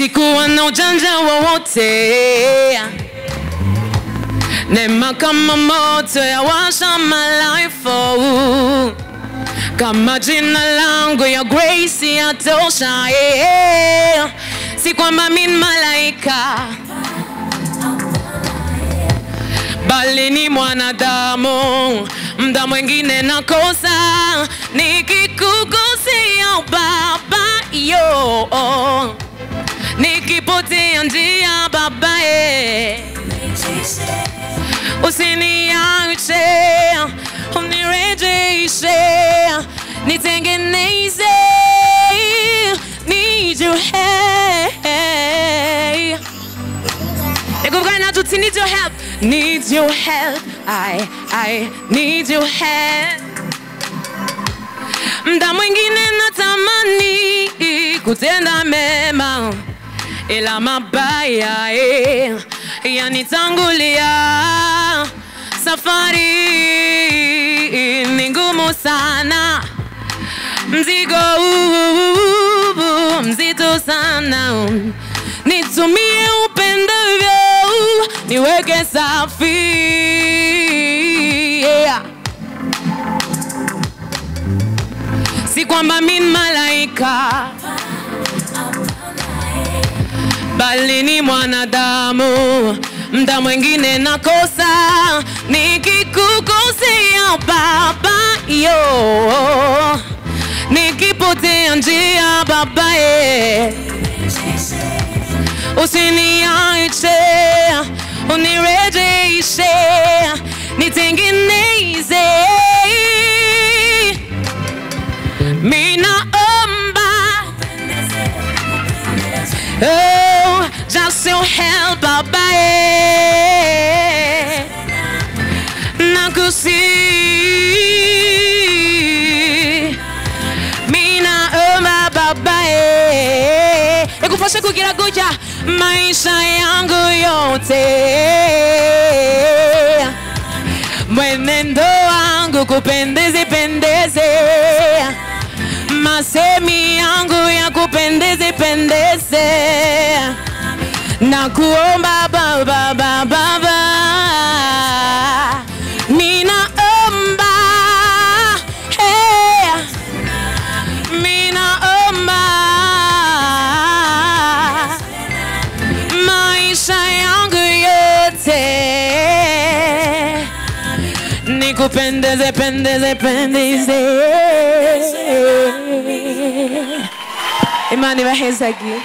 sikuwa na ujanja wowote. Neema kama moto ya washa my life, oh. Kama jina langu ya Grace ya tosha, yeah. Si kwamba mimi malaika, bali ni mwanadamu. Mda mwingine nakosa, nikikukosea Baba, yo. Nikipotea njia Baba, usiniache, unirejeshe, nitengeneze. Need you, hey. Need your help, need your help, I need your help. Mda mwingine natamani kutenda mema, ila mabaya yanitangulia. Safari ni ngumu sana, mzigo mzito sana. Nitumie upendavyo, niweke safi, yeah. Si kwamba mimi malaika, bali ni mwanadamu. Mda mwingine nakosa, nikikukosea Baba, yo. Nikipotea njia Baba, usiniache, unirejeshe, nitengeneze. Minaomba, oh, just your help Baba, nakusi. Minaomba Baba, nikufoshe kugira kuja maisha yangu yote, mwenendo wangu kupendeze pendeze, masemi yangu ya kupendeze pendeze. Na kuomba Baba, Baba, ninaomba, hey, ninaomba maisha yangu yote nikupendeze pendeze pendeze. Imani wahezagi.